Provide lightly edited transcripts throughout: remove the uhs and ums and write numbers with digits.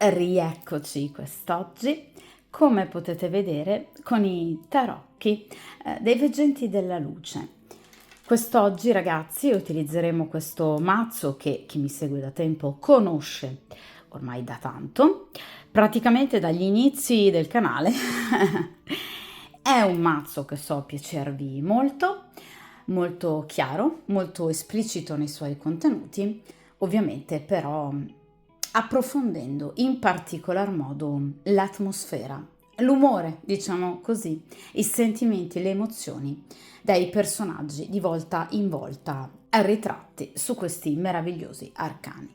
Rieccoci quest'oggi, come potete vedere, con i tarocchi dei veggenti della luce. Quest'oggi, ragazzi, utilizzeremo questo mazzo che chi mi segue da tempo conosce ormai da tanto, praticamente dagli inizi del canale. È un mazzo che so piacervi molto, molto chiaro, molto esplicito nei suoi contenuti, ovviamente però approfondendo in particolar modo l'atmosfera, l'umore, diciamo così, i sentimenti, le emozioni dei personaggi di volta in volta ritratti su questi meravigliosi arcani.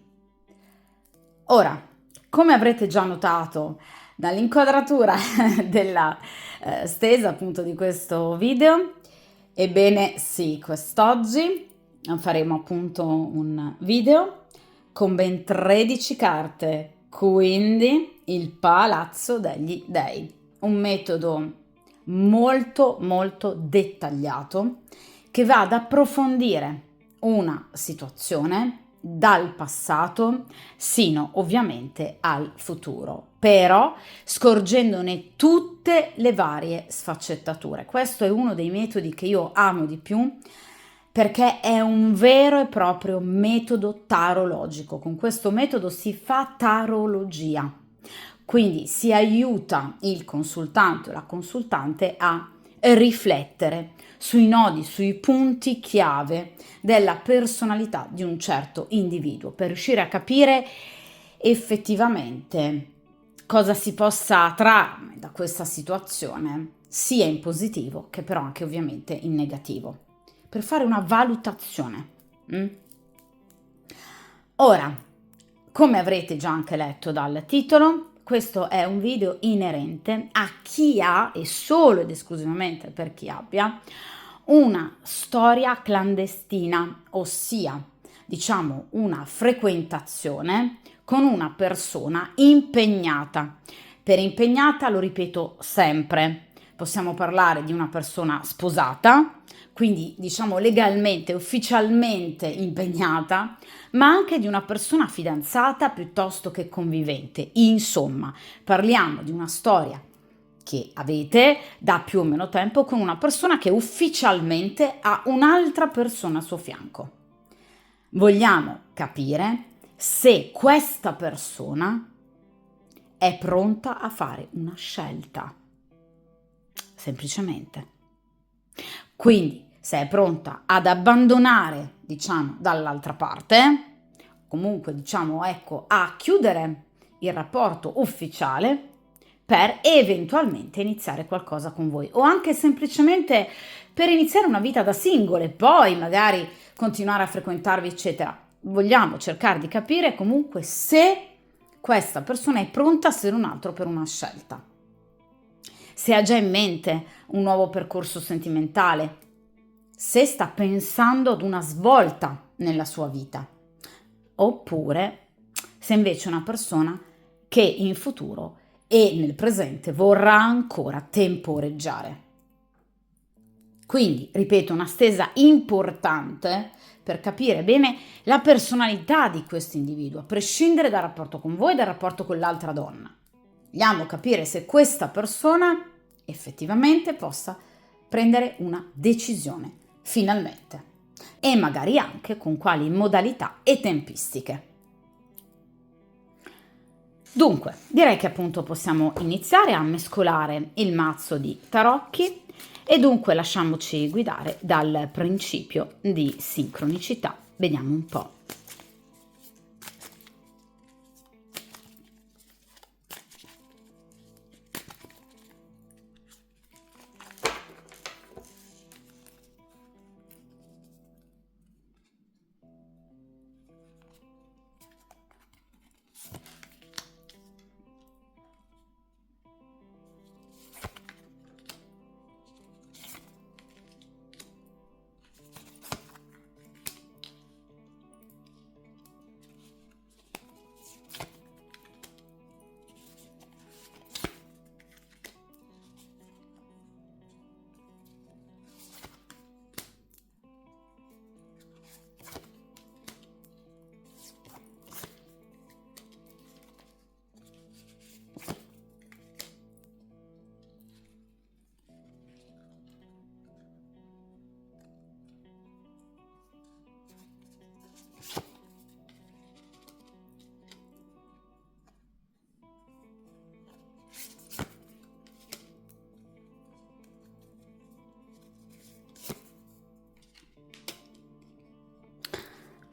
Ora, come avrete già notato dall'inquadratura della stesa appunto di questo video, ebbene sì, quest'oggi faremo appunto un video con ben 13 carte, quindi il Palazzo degli Dei, un metodo molto dettagliato che va ad approfondire una situazione dal passato sino ovviamente al futuro, però scorgendone tutte le varie sfaccettature. Questo è uno dei metodi che io amo di più perché è un vero e proprio metodo tarologico. Con questo metodo si fa tarologia, quindi si aiuta il consultante o la consultante a riflettere sui nodi, sui punti chiave della personalità di un certo individuo per riuscire a capire effettivamente cosa si possa trarre da questa situazione, sia in positivo che però anche ovviamente in negativo, per fare una valutazione. Ora, come avrete già anche letto dal titolo, questo è un video inerente a chi ha, e solo ed esclusivamente per chi abbia, una storia clandestina, ossia, diciamo, una frequentazione con una persona impegnata. Per impegnata lo ripeto sempre, possiamo parlare di una persona sposata, quindi diciamo legalmente, ufficialmente impegnata, ma anche di una persona fidanzata piuttosto che convivente. Insomma, parliamo di una storia che avete da più o meno tempo con una persona che ufficialmente ha un'altra persona a suo fianco. Vogliamo capire se questa persona è pronta a fare una scelta, semplicemente. Quindi, se è pronta ad abbandonare, diciamo, dall'altra parte, comunque, diciamo, ecco, a chiudere il rapporto ufficiale per eventualmente iniziare qualcosa con voi o anche semplicemente per iniziare una vita da singole, poi magari continuare a frequentarvi, eccetera. Vogliamo cercare di capire comunque se questa persona è pronta, se non altro, per una scelta. Se ha già in mente un nuovo percorso sentimentale, se sta pensando ad una svolta nella sua vita, oppure se invece è una persona che in futuro e nel presente vorrà ancora temporeggiare. Quindi, ripeto, una stesa importante per capire bene la personalità di questo individuo, a prescindere dal rapporto con voi e dal rapporto con l'altra donna. Vogliamo capire se questa persona effettivamente possa prendere una decisione, finalmente, e magari anche con quali modalità e tempistiche. Dunque, direi che appunto possiamo iniziare a mescolare il mazzo di tarocchi e dunque lasciamoci guidare dal principio di sincronicità. Vediamo un po'.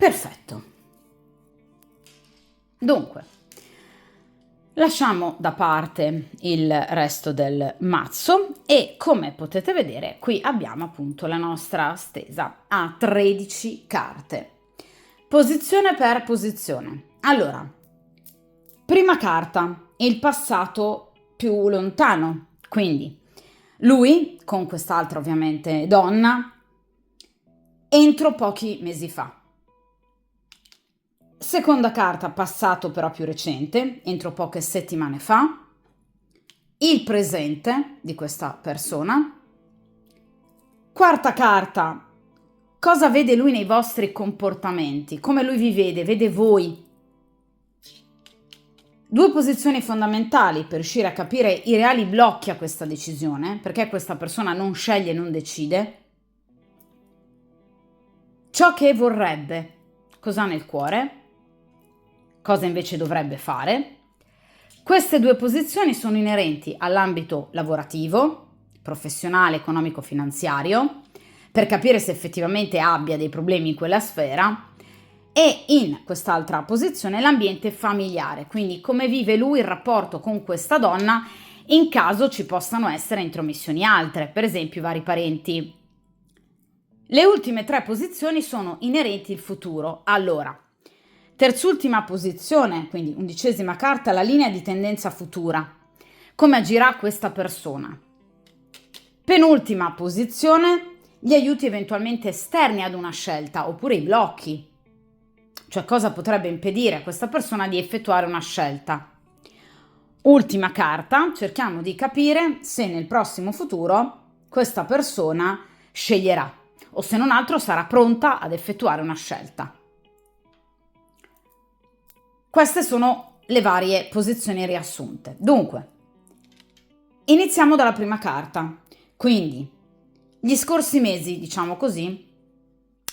Perfetto. Dunque, lasciamo da parte il resto del mazzo e come potete vedere qui abbiamo appunto la nostra stesa a 13 carte. Posizione per posizione. Allora, prima carta, il passato più lontano, quindi lui con quest'altra ovviamente donna entro pochi mesi fa. Seconda carta, passato però più recente, entro poche settimane fa. Il presente di questa persona. Quarta carta, cosa vede lui nei vostri comportamenti? Come lui vi vede? Vede voi? Due posizioni fondamentali per riuscire a capire i reali blocchi a questa decisione, perché questa persona non sceglie, non decide. Ciò che vorrebbe, cosa ha nel cuore, cosa invece dovrebbe fare. Queste due posizioni sono inerenti all'ambito lavorativo, professionale, economico-finanziario, per capire se effettivamente abbia dei problemi in quella sfera, e in quest'altra posizione l'ambiente familiare, quindi come vive lui il rapporto con questa donna in caso ci possano essere intromissioni altre, per esempio i vari parenti. Le ultime tre posizioni sono inerenti al futuro. Allora, terzultima posizione, quindi 11ª carta, la linea di tendenza futura. Come agirà questa persona? Penultima posizione, gli aiuti eventualmente esterni ad una scelta, oppure i blocchi. Cioè cosa potrebbe impedire a questa persona di effettuare una scelta. Ultima carta, cerchiamo di capire se nel prossimo futuro questa persona sceglierà o se non altro sarà pronta ad effettuare una scelta. Queste sono le varie posizioni riassunte. Dunque, iniziamo dalla prima carta, quindi gli scorsi mesi, diciamo così,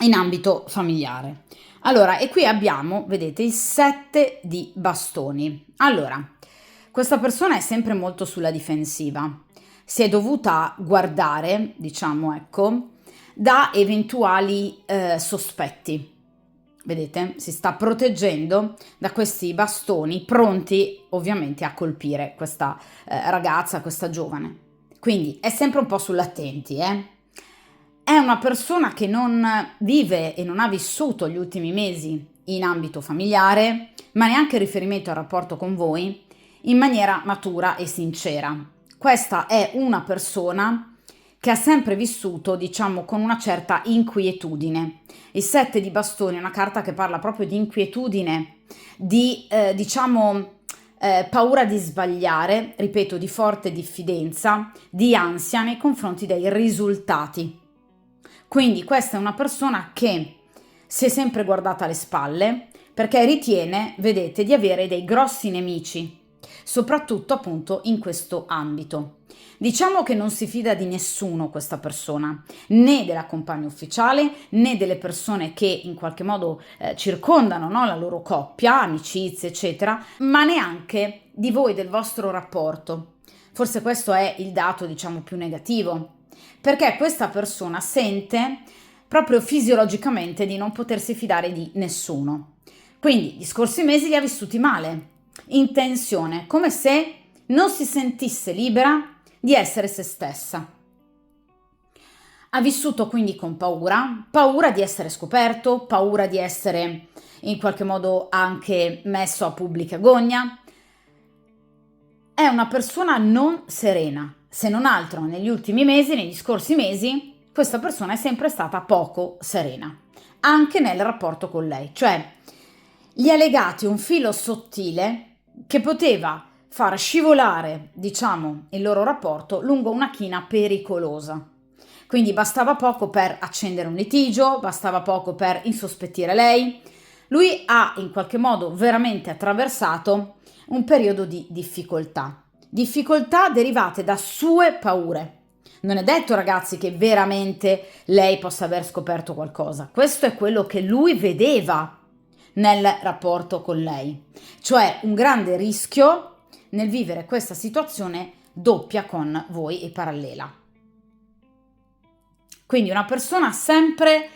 in ambito familiare. Allora, e qui abbiamo, vedete, il 7 di bastoni. Allora, questa persona è sempre molto sulla difensiva. Si è dovuta guardare, diciamo, ecco, da eventuali sospetti. Vedete? Si sta proteggendo da questi bastoni pronti ovviamente a colpire questa ragazza, questa giovane. Quindi è sempre un po' sull'attenti, È una persona che non vive e non ha vissuto gli ultimi mesi in ambito familiare, ma neanche in riferimento al rapporto con voi, in maniera matura e sincera. Questa è una persona che ha sempre vissuto, diciamo, con una certa inquietudine. Il 7 di bastoni è una carta che parla proprio di inquietudine, di, paura di sbagliare, ripeto, di forte diffidenza, di ansia nei confronti dei risultati. Quindi questa è una persona che si è sempre guardata alle spalle perché ritiene, vedete, di avere dei grossi nemici, soprattutto appunto in questo ambito. Diciamo che non si fida di nessuno questa persona, né della compagna ufficiale, né delle persone che in qualche modo circondano, no, la loro coppia, amicizie, eccetera, ma neanche di voi, del vostro rapporto. Forse questo è il dato, diciamo, più negativo, perché questa persona sente proprio fisiologicamente di non potersi fidare di nessuno. Quindi gli scorsi mesi li ha vissuti male, in tensione, come se non si sentisse libera di essere se stessa. Ha vissuto quindi con paura di essere scoperto, paura di essere in qualche modo anche messo a pubblica gogna. È una persona non serena, se non altro negli ultimi mesi, negli scorsi mesi, questa persona è sempre stata poco serena, anche nel rapporto con lei, cioè gli ha legati un filo sottile che poteva far scivolare, diciamo, il loro rapporto lungo una china pericolosa. Quindi bastava poco per accendere un litigio, bastava poco per insospettire lei. Lui ha in qualche modo veramente attraversato un periodo di difficoltà derivate da sue paure. Non è detto, ragazzi, che veramente lei possa aver scoperto qualcosa. Questo è quello che lui vedeva nel rapporto con lei, cioè un grande rischio nel vivere questa situazione doppia con voi e parallela. Quindi una persona sempre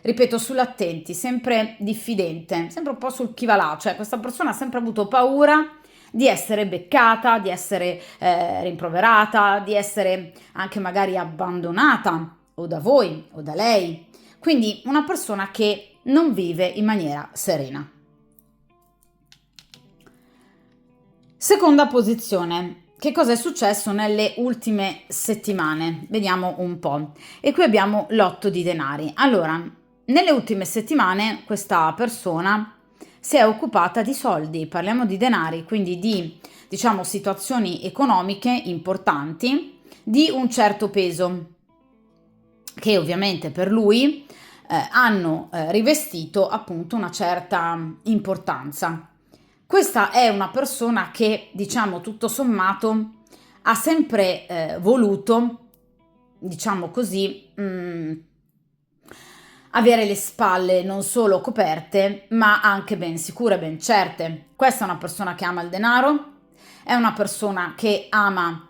ripeto, sull'attenti, sempre diffidente, sempre un po' sul chi va là, cioè questa persona ha sempre avuto paura di essere beccata, di essere rimproverata, di essere anche magari abbandonata o da voi o da lei. Quindi una persona che non vive in maniera serena. Seconda posizione. Che cosa è successo nelle ultime settimane? Vediamo un po'. E qui abbiamo l'8 di denari. Allora, nelle ultime settimane questa persona si è occupata di soldi, parliamo di denari, quindi di, diciamo, situazioni economiche importanti di un certo peso, che ovviamente per lui hanno rivestito appunto una certa importanza. Questa è una persona che, diciamo, tutto sommato ha sempre voluto, diciamo così, avere le spalle non solo coperte, ma anche ben sicure, ben certe. Questa è una persona che ama il denaro, è una persona che ama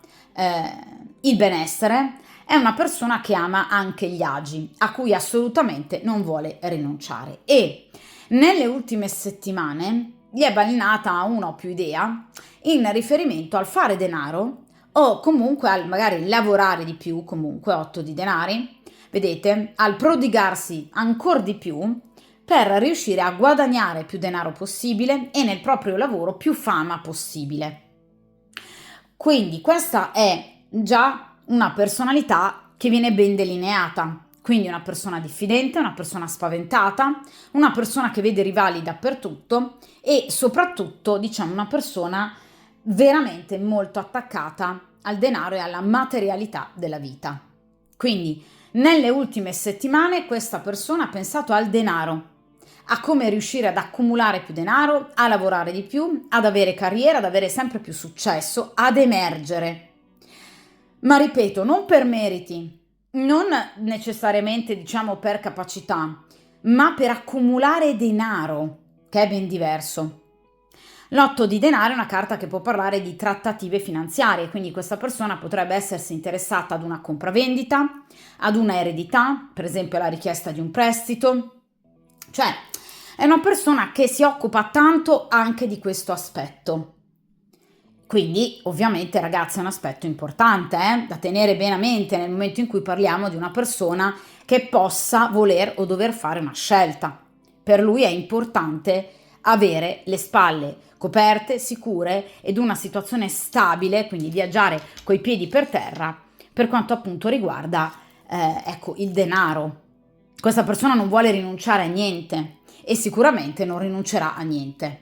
il benessere, è una persona che ama anche gli agi, a cui assolutamente non vuole rinunciare. E nelle ultime settimane gli è balenata una o più idea in riferimento al fare denaro o comunque al magari lavorare di più, comunque 8 di denari, vedete, al prodigarsi ancora di più per riuscire a guadagnare più denaro possibile e nel proprio lavoro più fama possibile. Quindi questa è già una personalità che viene ben delineata, quindi una persona diffidente, una persona spaventata, una persona che vede rivali dappertutto e soprattutto, diciamo, una persona veramente molto attaccata al denaro e alla materialità della vita. Quindi nelle ultime settimane questa persona ha pensato al denaro, a come riuscire ad accumulare più denaro, a lavorare di più, ad avere carriera, ad avere sempre più successo, ad emergere. Ma ripeto, non per meriti, non necessariamente, diciamo, per capacità, ma per accumulare denaro, che è ben diverso. L'8 di denaro è una carta che può parlare di trattative finanziarie, quindi questa persona potrebbe essersi interessata ad una compravendita, ad una eredità, per esempio alla richiesta di un prestito. Cioè, è una persona che si occupa tanto anche di questo aspetto. Quindi, ovviamente, ragazzi, è un aspetto importante da tenere bene a mente nel momento in cui parliamo di una persona che possa voler o dover fare una scelta. Per lui è importante avere le spalle coperte, sicure ed una situazione stabile, quindi viaggiare coi piedi per terra per quanto appunto riguarda ecco, il denaro. Questa persona non vuole rinunciare a niente e sicuramente non rinuncerà a niente.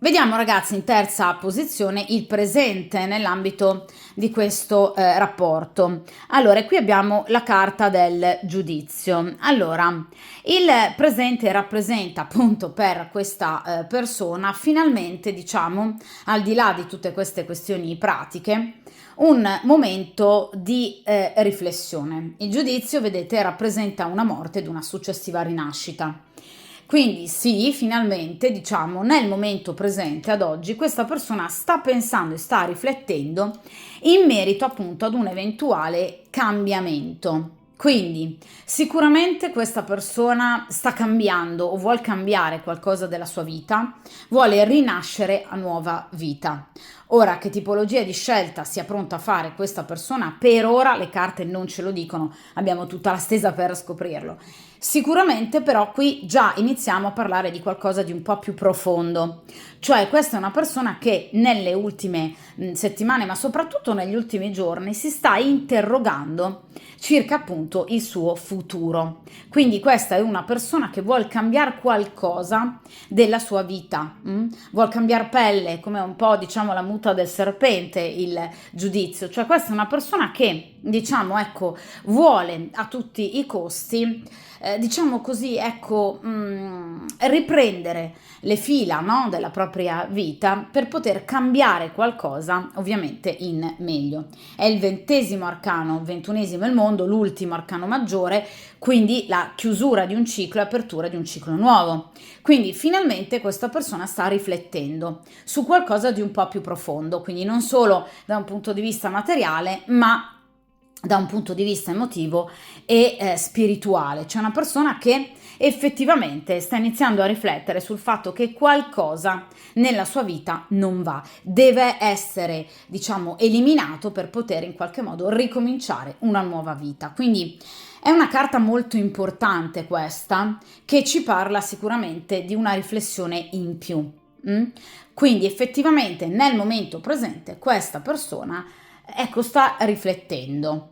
Vediamo, ragazzi, in terza posizione il presente nell'ambito di questo rapporto. Allora, qui abbiamo la carta del giudizio. Allora, il presente rappresenta appunto per questa persona finalmente, diciamo, al di là di tutte queste questioni pratiche, un momento di riflessione. Il giudizio, vedete, rappresenta una morte ed una successiva rinascita. Quindi sì, finalmente, diciamo, nel momento presente ad oggi, questa persona sta pensando e sta riflettendo in merito appunto ad un eventuale cambiamento. Quindi sicuramente questa persona sta cambiando o vuole cambiare qualcosa della sua vita, vuole rinascere a nuova vita. Ora, che tipologia di scelta sia pronta a fare questa persona, per ora le carte non ce lo dicono, abbiamo tutta la stesa per scoprirlo. Sicuramente però qui già iniziamo a parlare di qualcosa di un po' più profondo, cioè questa è una persona che nelle ultime settimane, ma soprattutto negli ultimi giorni, si sta interrogando circa appunto il suo futuro. Quindi questa è una persona che vuole cambiare qualcosa della sua vita, vuole cambiare pelle, come un po' diciamo la muta del serpente, il giudizio, cioè questa è una persona che diciamo ecco vuole a tutti i costi diciamo così, ecco, riprendere le fila, no, della propria vita per poter cambiare qualcosa, ovviamente in meglio. È il 20° arcano, 21° il mondo, l'ultimo arcano maggiore, quindi la chiusura di un ciclo e apertura di un ciclo nuovo. Quindi finalmente questa persona sta riflettendo su qualcosa di un po' più profondo, quindi non solo da un punto di vista materiale, ma da un punto di vista emotivo e spirituale. C'è una persona che effettivamente sta iniziando a riflettere sul fatto che qualcosa nella sua vita non va, deve essere, diciamo, eliminato per poter in qualche modo ricominciare una nuova vita. Quindi è una carta molto importante questa, che ci parla sicuramente di una riflessione in più. Quindi effettivamente nel momento presente questa persona, ecco, sta riflettendo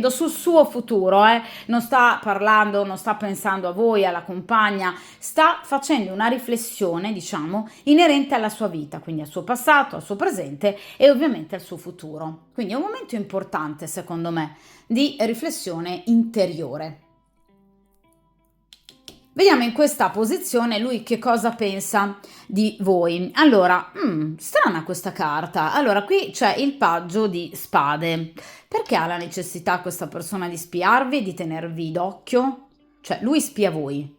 sul suo futuro, non sta parlando, non sta pensando a voi, alla compagna, sta facendo una riflessione, diciamo, inerente alla sua vita, quindi al suo passato, al suo presente e ovviamente al suo futuro. Quindi è un momento importante, secondo me, di riflessione interiore. Vediamo in questa posizione lui che cosa pensa di voi. Allora, strana questa carta. Allora, qui c'è il paggio di spade. Perché ha la necessità questa persona di spiarvi, di tenervi d'occhio? Cioè, lui spia voi.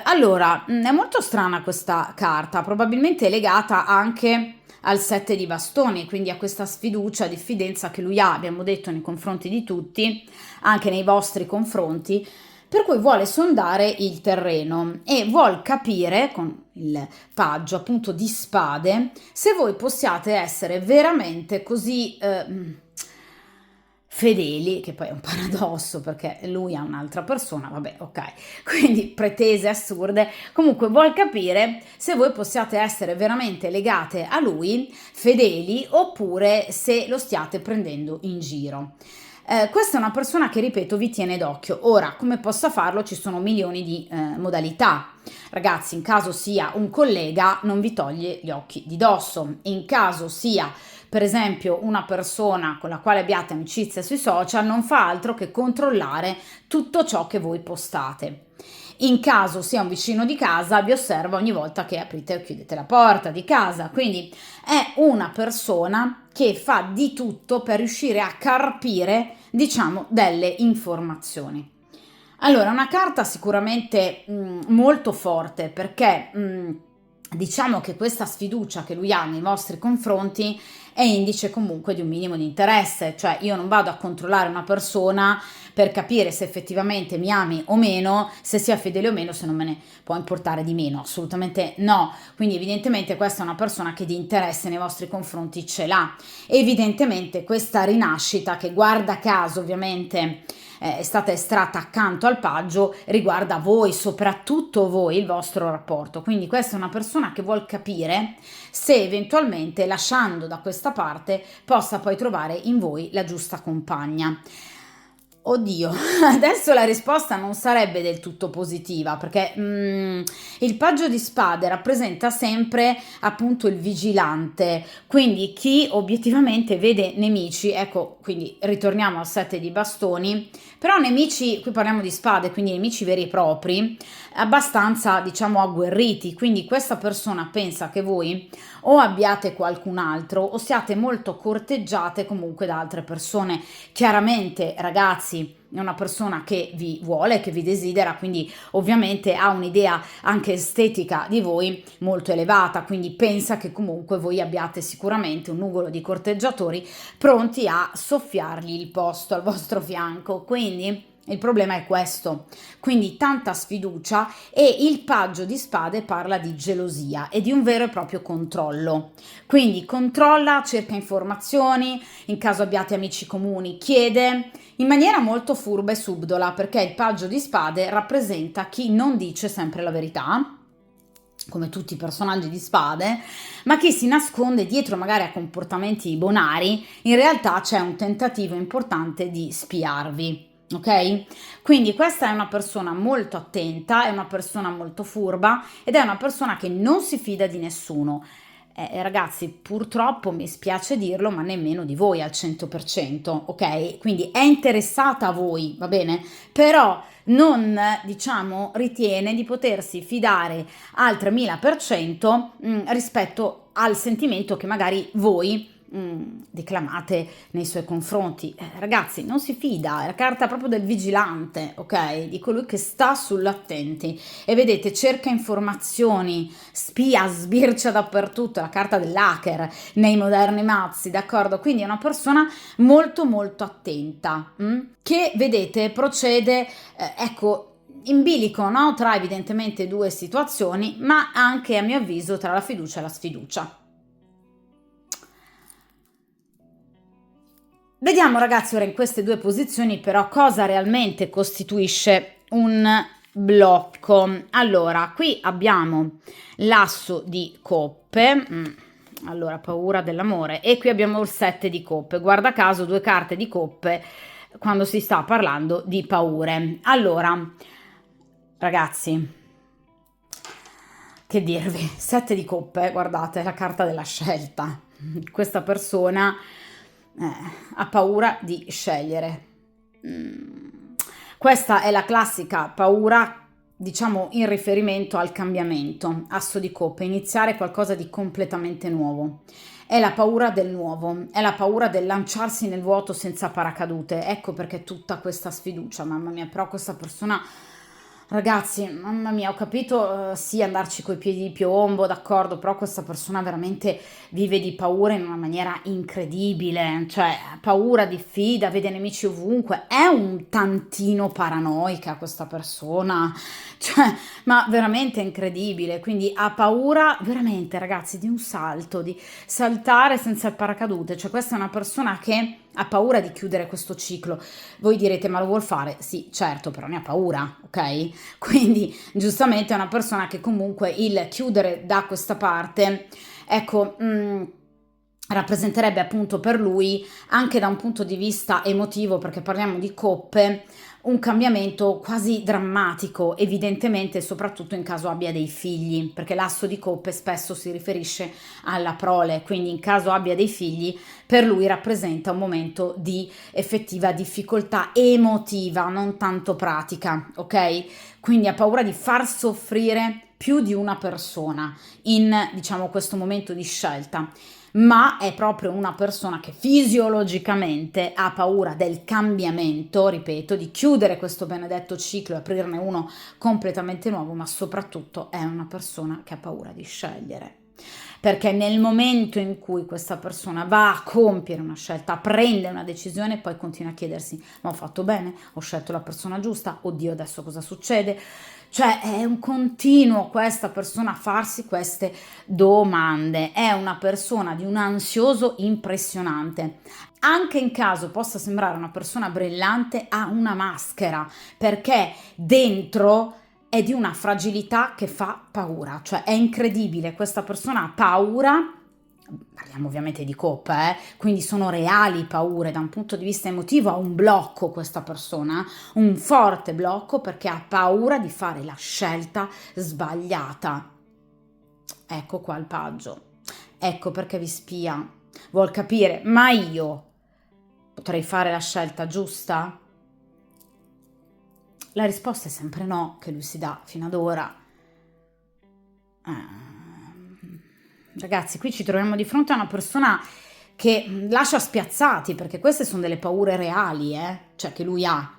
Allora, è molto strana questa carta, probabilmente è legata anche al 7 di bastoni, quindi a questa sfiducia, diffidenza che lui ha, abbiamo detto, nei confronti di tutti, anche nei vostri confronti, per cui vuole sondare il terreno e vuol capire con il paggio appunto di spade se voi possiate essere veramente così fedeli, che poi è un paradosso perché lui ha un'altra persona, vabbè, ok, quindi pretese assurde, comunque vuol capire se voi possiate essere veramente legate a lui, fedeli, oppure se lo stiate prendendo in giro. Questa è una persona che, ripeto, vi tiene d'occhio. Ora, come possa farlo? Ci sono milioni di modalità. Ragazzi, in caso sia un collega, non vi toglie gli occhi di dosso. In caso sia, per esempio, una persona con la quale abbiate amicizia sui social, non fa altro che controllare tutto ciò che voi postate. In caso sia un vicino di casa, vi osserva ogni volta che aprite o chiudete la porta di casa. Quindi è una persona che fa di tutto per riuscire a carpire, diciamo, delle informazioni. Allora, una carta sicuramente molto forte perché diciamo che questa sfiducia che lui ha nei vostri confronti è indice comunque di un minimo di interesse, cioè io non vado a controllare una persona per capire se effettivamente mi ami o meno, se sia fedele o meno, se non me ne può importare di meno, assolutamente no. Quindi evidentemente questa è una persona che di interesse nei vostri confronti ce l'ha. Evidentemente questa rinascita, che guarda caso ovviamente è stata estratta accanto al paggio, riguarda voi, soprattutto voi, il vostro rapporto. Quindi questa è una persona che vuol capire se eventualmente, lasciando da questa parte, possa poi trovare in voi la giusta compagna. Oddio, adesso la risposta non sarebbe del tutto positiva perché il paggio di spade rappresenta sempre appunto il vigilante, quindi chi obiettivamente vede nemici, ecco, quindi ritorniamo al 7 di bastoni, però nemici, qui parliamo di spade, quindi nemici veri e propri, abbastanza diciamo agguerriti, quindi questa persona pensa che voi o abbiate qualcun altro o siate molto corteggiate comunque da altre persone. Chiaramente, ragazzi, è una persona che vi vuole, che vi desidera, quindi ovviamente ha un'idea anche estetica di voi molto elevata, quindi pensa che comunque voi abbiate sicuramente un nugolo di corteggiatori pronti a soffiargli il posto al vostro fianco. Quindi il problema è questo, quindi tanta sfiducia, e il paggio di spade parla di gelosia e di un vero e proprio controllo. Quindi controlla, cerca informazioni, in caso abbiate amici comuni chiede, in maniera molto furba e subdola, perché il paggio di spade rappresenta chi non dice sempre la verità, come tutti i personaggi di spade, ma chi si nasconde dietro magari a comportamenti bonari, in realtà c'è un tentativo importante di spiarvi. Ok? Quindi questa è una persona molto attenta, è una persona molto furba ed è una persona che non si fida di nessuno. Ragazzi, purtroppo mi spiace dirlo, ma nemmeno di voi al 100%, ok? Quindi è interessata a voi, va bene? Però non, diciamo, ritiene di potersi fidare al 3000% rispetto al sentimento che magari voi declamate nei suoi confronti. Ragazzi, non si fida, è la carta proprio del vigilante, ok? Di colui che sta sull'attenti e vedete, cerca informazioni, spia, sbircia dappertutto, la carta dell'hacker nei moderni mazzi, d'accordo? Quindi è una persona molto molto attenta, che vedete procede, ecco, in bilico, no? Tra evidentemente due situazioni, ma anche a mio avviso tra la fiducia e la sfiducia. Vediamo ragazzi ora in queste due posizioni però cosa realmente costituisce un blocco. Allora, qui abbiamo l'asso di coppe, allora paura dell'amore, e qui abbiamo il 7 di coppe. Guarda caso due carte di coppe quando si sta parlando di paure. Allora, ragazzi, che dirvi, 7 di coppe, guardate, la carta della scelta. Questa persona ha paura di scegliere. Questa è la classica paura, diciamo, in riferimento al cambiamento. Asso di coppe, iniziare qualcosa di completamente nuovo. È la paura del nuovo, è la paura del lanciarsi nel vuoto senza paracadute. Ecco perché tutta questa sfiducia, mamma mia, però questa persona, ragazzi, mamma mia, ho capito, sì, andarci coi piedi di piombo, d'accordo, però questa persona veramente vive di paura in una maniera incredibile, cioè paura, diffida, vede nemici ovunque, è un tantino paranoica questa persona, cioè, ma veramente incredibile, quindi ha paura veramente, ragazzi, di un salto, di saltare senza il paracadute, cioè questa è una persona che ha paura di chiudere questo ciclo. Voi direte, ma lo vuol fare? Sì, certo, però ne ha paura, ok? Quindi giustamente è una persona che comunque il chiudere da questa parte, ecco, rappresenterebbe appunto per lui, anche da un punto di vista emotivo, perché parliamo di coppe, un cambiamento quasi drammatico, evidentemente soprattutto in caso abbia dei figli, perché l'asso di coppe spesso si riferisce alla prole, quindi in caso abbia dei figli, per lui rappresenta un momento di effettiva difficoltà emotiva, non tanto pratica, ok? Quindi ha paura di far soffrire più di una persona in, diciamo, questo momento di scelta, ma è proprio una persona che fisiologicamente ha paura del cambiamento, ripeto, di chiudere questo benedetto ciclo e aprirne uno completamente nuovo, ma soprattutto è una persona che ha paura di scegliere. Perché nel momento in cui questa persona va a compiere una scelta, prende una decisione, poi continua a chiedersi: ma ho fatto bene? Ho scelto la persona giusta? Oddio, adesso cosa succede? Cioè è un continuo questa persona a farsi queste domande, è una persona di un ansioso impressionante. Anche in caso possa sembrare una persona brillante, ha una maschera, perché dentro è di una fragilità che fa paura, cioè è incredibile, questa persona ha paura, parliamo ovviamente di coppa, quindi sono reali paure da un punto di vista emotivo, ha un blocco questa persona, un forte blocco perché ha paura di fare la scelta sbagliata. Ecco qua il paggio, ecco perché vi spia, vuol capire, ma io potrei fare la scelta giusta? La risposta è sempre no, che lui si dà fino ad ora. Ragazzi, qui ci troviamo di fronte a una persona che lascia spiazzati, perché queste sono delle paure reali, cioè che lui ha.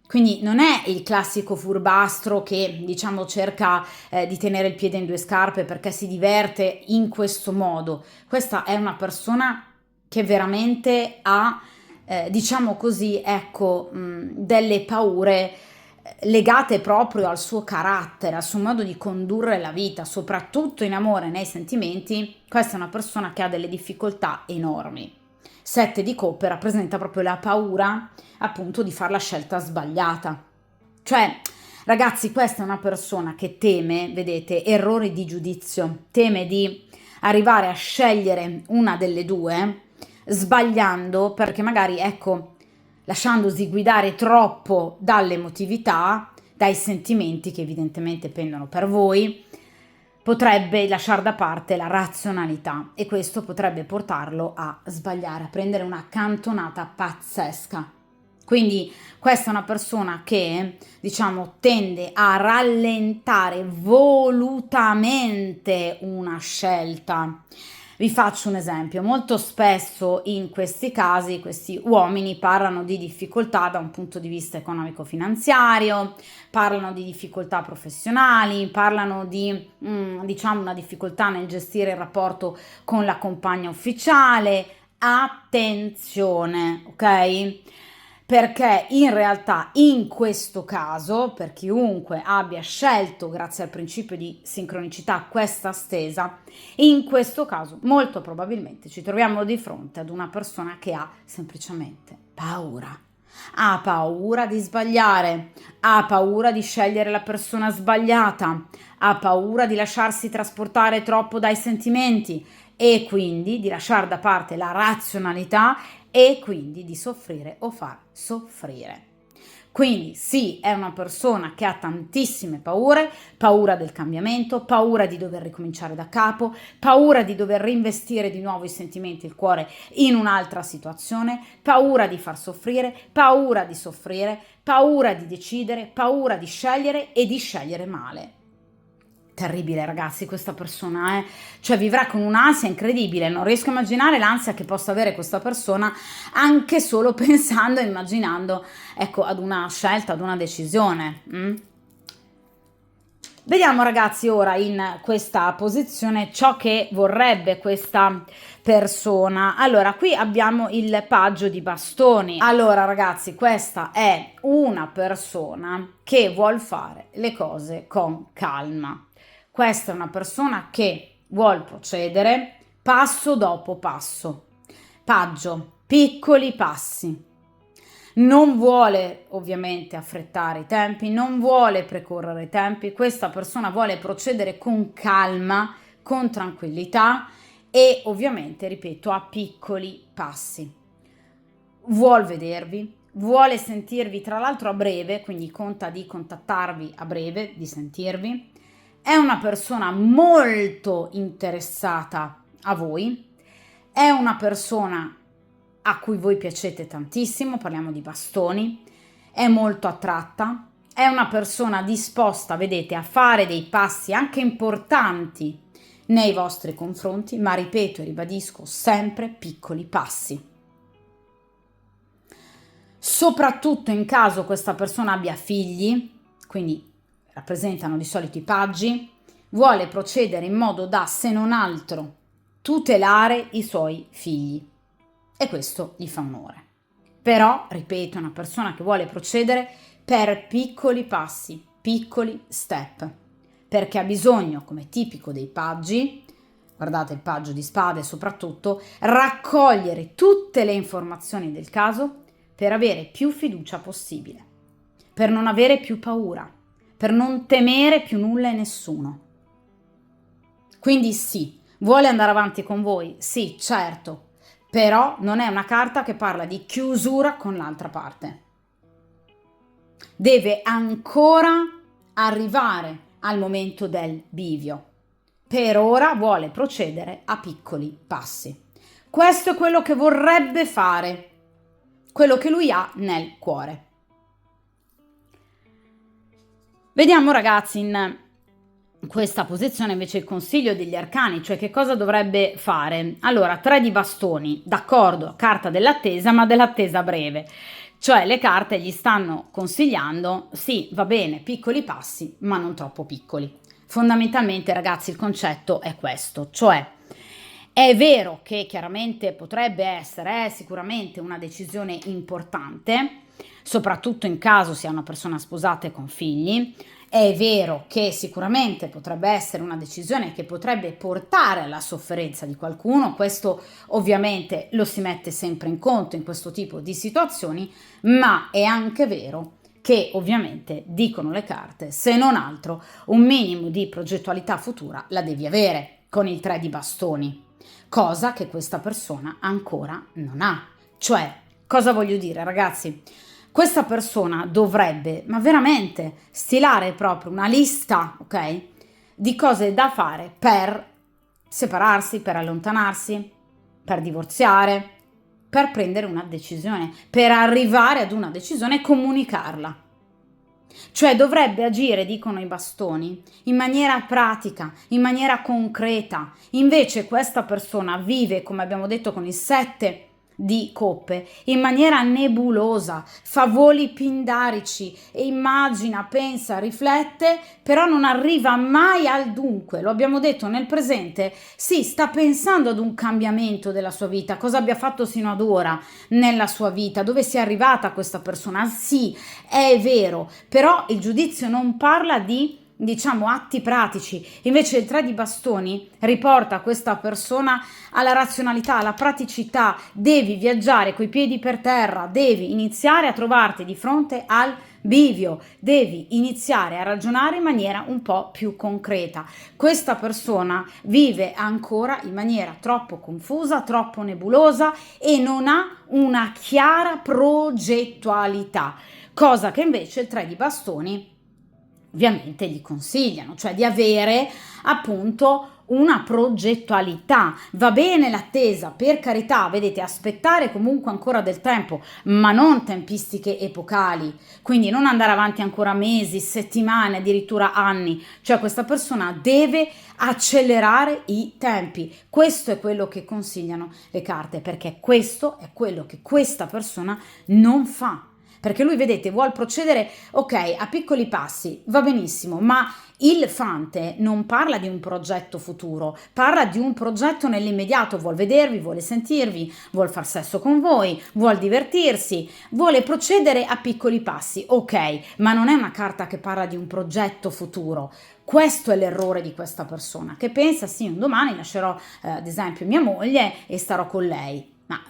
Quindi non è il classico furbastro che, diciamo, cerca di tenere il piede in due scarpe perché si diverte in questo modo. Questa è una persona che veramente ha, diciamo così, ecco, delle paure legate proprio al suo carattere, al suo modo di condurre la vita, soprattutto in amore, nei sentimenti. Questa è una persona che ha delle difficoltà enormi. 7 di coppe rappresenta proprio la paura, appunto, di fare la scelta sbagliata. Cioè, ragazzi, questa è una persona che teme, vedete, errori di giudizio, teme di arrivare a scegliere una delle due, sbagliando, perché magari, ecco, lasciandosi guidare troppo dall'emotività, dai sentimenti che evidentemente pendono per voi, potrebbe lasciare da parte la razionalità e questo potrebbe portarlo a sbagliare, a prendere una cantonata pazzesca. Quindi questa è una persona che, diciamo, tende a rallentare volutamente una scelta, Vi faccio un esempio: molto spesso in questi casi questi uomini parlano di difficoltà da un punto di vista economico-finanziario, parlano di difficoltà professionali, parlano di diciamo una difficoltà nel gestire il rapporto con la compagna ufficiale. Attenzione, ok? Perché in realtà in questo caso, per chiunque abbia scelto, grazie al principio di sincronicità, questa stesa, in questo caso molto probabilmente ci troviamo di fronte ad una persona che ha semplicemente paura. Ha paura di sbagliare, ha paura di scegliere la persona sbagliata, ha paura di lasciarsi trasportare troppo dai sentimenti e quindi di lasciare da parte la razionalità e quindi di soffrire o far soffrire. Quindi sì, è una persona che ha tantissime paure, paura del cambiamento, paura di dover ricominciare da capo, paura di dover reinvestire di nuovo i sentimenti e il cuore in un'altra situazione, paura di far soffrire, paura di decidere, paura di scegliere e di scegliere male. Terribile, ragazzi, questa persona, cioè vivrà con un'ansia incredibile. Non riesco a immaginare l'ansia che possa avere questa persona anche solo pensando e immaginando, ecco, ad una scelta, ad una decisione. Vediamo, ragazzi, ora in questa posizione ciò che vorrebbe questa persona. Allora, qui abbiamo il paggio di bastoni. Allora, ragazzi, questa è una persona che vuol fare le cose con calma. Questa è una persona che vuol procedere passo dopo passo. Paggio, piccoli passi. Non vuole ovviamente affrettare i tempi, non vuole precorrere i tempi. Questa persona vuole procedere con calma, con tranquillità e ovviamente, ripeto, a piccoli passi. Vuol vedervi, vuole sentirvi tra l'altro a breve, quindi conta di contattarvi a breve, di sentirvi. È una persona molto interessata a voi, è una persona a cui voi piacete tantissimo, parliamo di bastoni, è molto attratta, è una persona disposta, vedete, a fare dei passi anche importanti nei vostri confronti, ma ripeto e ribadisco, sempre piccoli passi. Soprattutto in caso questa persona abbia figli, quindi rappresentano di solito i paggi, vuole procedere in modo da, se non altro, tutelare i suoi figli e questo gli fa onore. Però, ripeto, è una persona che vuole procedere per piccoli passi, piccoli step, perché ha bisogno, come tipico dei paggi, guardate il paggio di spade soprattutto, raccogliere tutte le informazioni del caso per avere più fiducia possibile, per non avere più paura, per non temere più nulla e nessuno. Quindi sì, vuole andare avanti con voi? Sì, certo, però non è una carta che parla di chiusura con l'altra parte. Deve ancora arrivare al momento del bivio. Per ora vuole procedere a piccoli passi. Questo è quello che vorrebbe fare, quello che lui ha nel cuore. Vediamo, ragazzi, in questa posizione invece il consiglio degli arcani, cioè che cosa dovrebbe fare. Allora, 3 di bastoni, d'accordo, carta dell'attesa, ma dell'attesa breve. Cioè le carte gli stanno consigliando, sì, va bene, piccoli passi, ma non troppo piccoli. Fondamentalmente, ragazzi, il concetto è questo, cioè è vero che chiaramente potrebbe essere sicuramente una decisione importante, soprattutto in caso sia una persona sposata e con figli. È vero che sicuramente potrebbe essere una decisione che potrebbe portare alla sofferenza di qualcuno, questo ovviamente lo si mette sempre in conto in questo tipo di situazioni, ma è anche vero che ovviamente dicono le carte, se non altro un minimo di progettualità futura la devi avere con il 3 di bastoni, cosa che questa persona ancora non ha. Cioè, cosa voglio dire, ragazzi? Questa persona dovrebbe, ma veramente, stilare proprio una lista, ok? Di cose da fare per separarsi, per allontanarsi, per divorziare, per prendere una decisione, per arrivare ad una decisione e comunicarla. Cioè dovrebbe agire, dicono i bastoni, in maniera pratica, in maniera concreta. Invece questa persona vive, come abbiamo detto con il 7 di coppe, in maniera nebulosa, fa voli pindarici e immagina, pensa, riflette, però non arriva mai al dunque. Lo abbiamo detto nel presente, sì, sta pensando ad un cambiamento della sua vita, cosa abbia fatto sino ad ora nella sua vita, dove sia arrivata questa persona. Sì, è vero, però il giudizio non parla di, diciamo, atti pratici. Invece il 3 di bastoni riporta questa persona alla razionalità, alla praticità. Devi viaggiare coi piedi per terra, devi iniziare a trovarti di fronte al bivio, devi iniziare a ragionare in maniera un po' più concreta. Questa persona vive ancora in maniera troppo confusa, troppo nebulosa e non ha una chiara progettualità, cosa che invece il 3 di bastoni ovviamente gli consigliano, cioè di avere appunto una progettualità. Va bene l'attesa, per carità, vedete, aspettare comunque ancora del tempo, ma non tempistiche epocali, quindi non andare avanti ancora mesi, settimane, addirittura anni. Cioè questa persona deve accelerare i tempi. Questo è quello che consigliano le carte, perché questo è quello che questa persona non fa. Perché lui, vedete, vuol procedere, ok, a piccoli passi, va benissimo, ma il Fante non parla di un progetto futuro, parla di un progetto nell'immediato, vuol vedervi, vuole sentirvi, vuol far sesso con voi, vuol divertirsi, vuole procedere a piccoli passi, ok, ma non è una carta che parla di un progetto futuro. Questo è l'errore di questa persona, che pensa, sì, un domani lascerò ad esempio mia moglie e starò con lei. Ma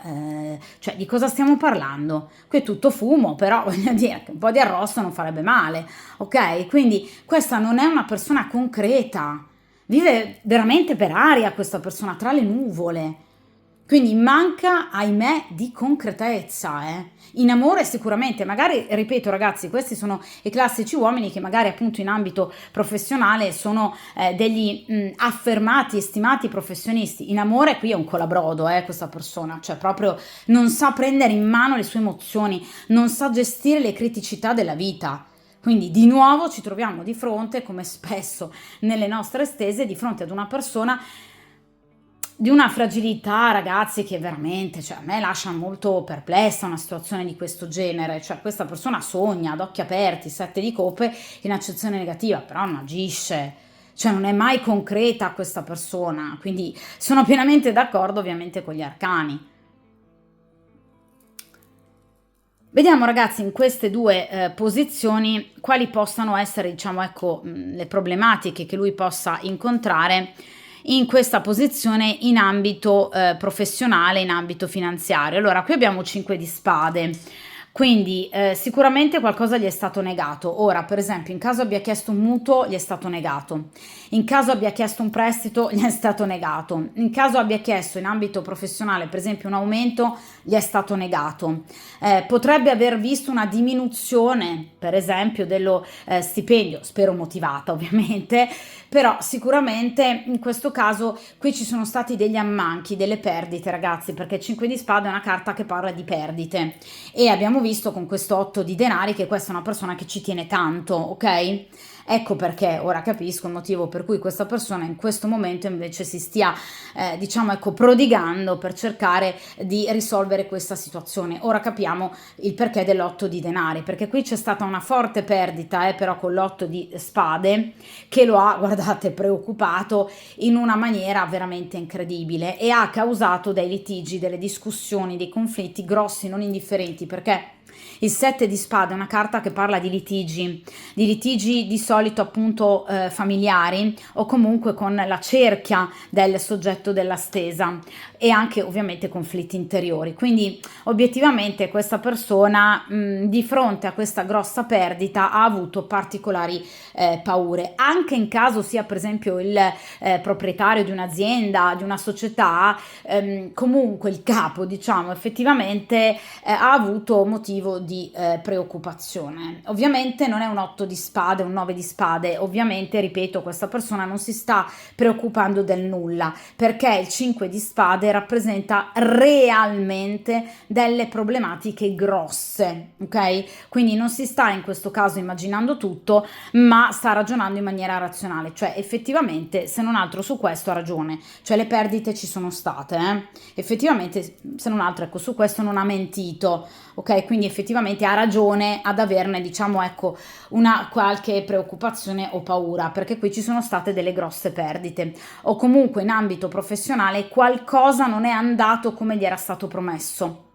cioè di cosa stiamo parlando? Qui è tutto fumo, però voglio dire che un po' di arrosto non farebbe male, ok? Quindi questa non è una persona concreta, vive veramente per aria questa persona, tra le nuvole. Quindi manca, ahimè, di concretezza, In amore sicuramente, magari, ripeto ragazzi, questi sono i classici uomini che magari appunto in ambito professionale sono degli affermati e stimati professionisti. In amore qui è un colabrodo, questa persona, cioè proprio non sa prendere in mano le sue emozioni, non sa gestire le criticità della vita. Quindi di nuovo ci troviamo di fronte, come spesso nelle nostre stese, di fronte ad una persona di una fragilità, ragazzi, che veramente, cioè, a me lascia molto perplessa una situazione di questo genere. Cioè questa persona sogna ad occhi aperti, 7 di coppe in accezione negativa, però non agisce, cioè non è mai concreta questa persona. Quindi sono pienamente d'accordo ovviamente con gli arcani. Vediamo ragazzi in queste due posizioni quali possano essere, diciamo, ecco, le problematiche che lui possa incontrare in questa posizione in ambito professionale, in ambito finanziario. Allora, qui abbiamo 5 di spade, quindi sicuramente qualcosa gli è stato negato. Ora, per esempio, in caso abbia chiesto un mutuo, gli è stato negato. In caso abbia chiesto un prestito, gli è stato negato. In caso abbia chiesto in ambito professionale, per esempio, un aumento, gli è stato negato. Potrebbe aver visto una diminuzione, per esempio, dello stipendio, spero motivata ovviamente, però sicuramente in questo caso qui ci sono stati degli ammanchi, delle perdite ragazzi, perché 5 di spade è una carta che parla di perdite e abbiamo visto con questo 8 di denari che questa è una persona che ci tiene tanto, ok? Ecco perché ora capisco il motivo per cui questa persona in questo momento invece si stia, diciamo, ecco, prodigando per cercare di risolvere questa situazione. Ora capiamo il perché dell'8 di denari, perché qui c'è stata una forte perdita, però con l'8 di spade che lo ha, guardate, preoccupato in una maniera veramente incredibile e ha causato dei litigi, delle discussioni, dei conflitti grossi, non indifferenti, perché il 7 di spade è una carta che parla di litigi di solito appunto familiari o comunque con la cerchia del soggetto della stesa e anche ovviamente conflitti interiori. Quindi obiettivamente questa persona di fronte a questa grossa perdita ha avuto particolari paure, anche in caso sia per esempio il proprietario di un'azienda, di una società, comunque il capo, diciamo, effettivamente ha avuto motivo motivo di preoccupazione. Ovviamente non è un 8 di spade, un 9 di spade, ovviamente, ripeto, questa persona non si sta preoccupando del nulla, perché il 5 di spade rappresenta realmente delle problematiche grosse, ok? Quindi non si sta in questo caso immaginando tutto, ma sta ragionando in maniera razionale, cioè effettivamente, se non altro su questo ha ragione, cioè le perdite ci sono state, effettivamente, se non altro, ecco, su questo non ha mentito, ok? Quindi effettivamente ha ragione ad averne, diciamo, ecco, una qualche preoccupazione o paura, perché qui ci sono state delle grosse perdite, o comunque in ambito professionale qualcosa non è andato come gli era stato promesso.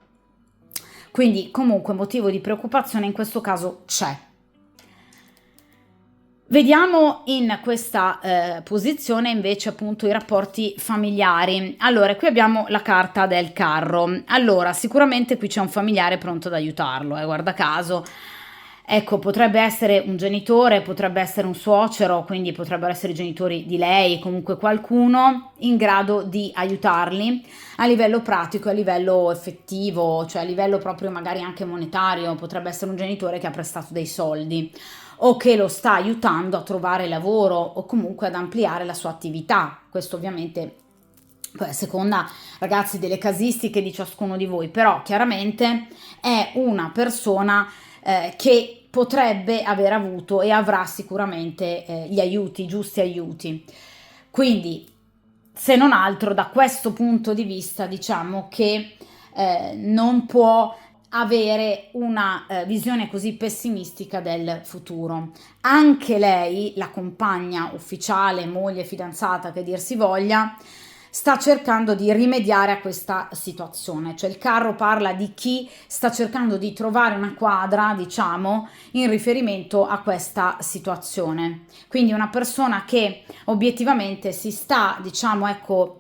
Quindi comunque motivo di preoccupazione in questo caso c'è. Vediamo in questa posizione invece appunto i rapporti familiari. Allora, qui abbiamo la carta del carro. Allora, sicuramente qui c'è un familiare pronto ad aiutarlo, guarda caso. Ecco, potrebbe essere un genitore, potrebbe essere un suocero, quindi potrebbero essere i genitori di lei, comunque qualcuno in grado di aiutarli a livello pratico, a livello effettivo, cioè a livello proprio magari anche monetario. Potrebbe essere un genitore che ha prestato dei soldi o che lo sta aiutando a trovare lavoro o comunque ad ampliare la sua attività. Questo ovviamente poi a seconda, ragazzi, delle casistiche di ciascuno di voi, però chiaramente è una persona che potrebbe aver avuto e avrà sicuramente gli aiuti, i giusti aiuti. Quindi, se non altro, da questo punto di vista, diciamo che non può avere una visione così pessimistica del futuro. Anche lei, la compagna ufficiale, moglie, fidanzata, che dir si voglia, sta cercando di rimediare a questa situazione, cioè il carro parla di chi sta cercando di trovare una quadra, diciamo, in riferimento a questa situazione. Quindi una persona che obiettivamente si sta, diciamo, ecco,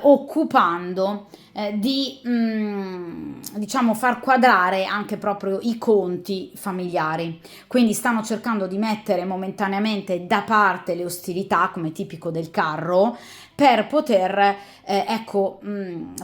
occupando di diciamo far quadrare anche proprio i conti familiari, quindi stanno cercando di mettere momentaneamente da parte le ostilità come tipico del carro per poter ecco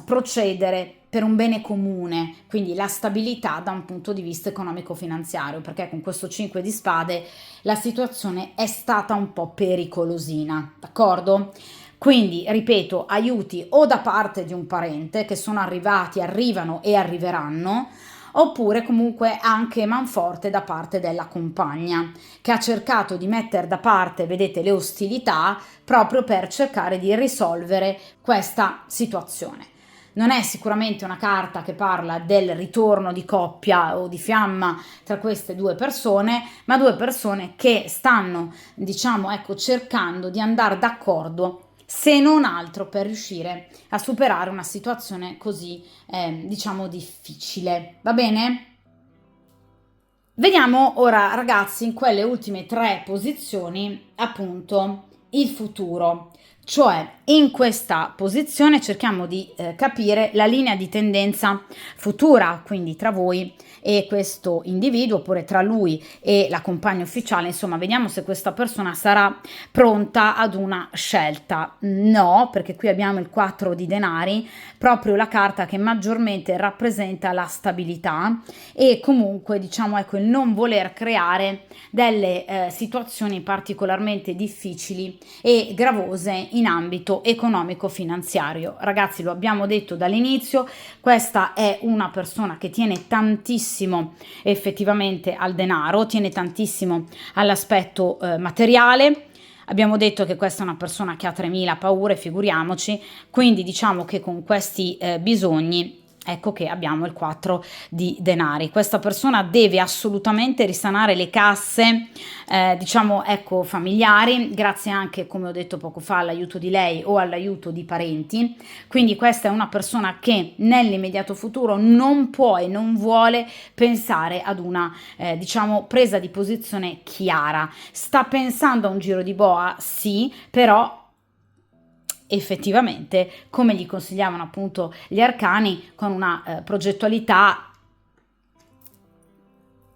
procedere per un bene comune, quindi la stabilità da un punto di vista economico-finanziario, perché con questo 5 di spade la situazione è stata un po' pericolosina, d'accordo? Quindi, ripeto, aiuti o da parte di un parente che sono arrivati, arrivano e arriveranno, oppure comunque anche manforte da parte della compagna, che ha cercato di mettere da parte, vedete, le ostilità proprio per cercare di risolvere questa situazione. Non è sicuramente una carta che parla del ritorno di coppia o di fiamma tra queste due persone, ma due persone che stanno, diciamo, ecco, cercando di andare d'accordo, se non altro per riuscire a superare una situazione così, diciamo, difficile. Va bene? Vediamo ora, ragazzi, in quelle ultime tre posizioni, appunto, il futuro. Cioè, in questa posizione cerchiamo di capire la linea di tendenza futura, quindi tra voi e questo individuo, oppure tra lui e la compagna ufficiale. Insomma, vediamo se questa persona sarà pronta ad una scelta. No, perché qui abbiamo il 4 di denari, proprio la carta che maggiormente rappresenta la stabilità e comunque, diciamo, ecco, il non voler creare delle situazioni particolarmente difficili e gravose in ambito economico-finanziario. Ragazzi, lo abbiamo detto dall'inizio, questa è una persona che tiene tantissimo effettivamente al denaro, tiene tantissimo all'aspetto materiale. Abbiamo detto che questa è una persona che ha 3000 paure, figuriamoci, quindi diciamo che con questi bisogni, ecco che abbiamo il 4 di denari. Questa persona deve assolutamente risanare le casse, diciamo, ecco, familiari, grazie anche, come ho detto poco fa, all'aiuto di lei o all'aiuto di parenti. Quindi questa è una persona che nell'immediato futuro non può e non vuole pensare ad una, diciamo, presa di posizione chiara. Sta pensando a un giro di boa, sì, però effettivamente, come gli consigliavano appunto gli arcani, con una progettualità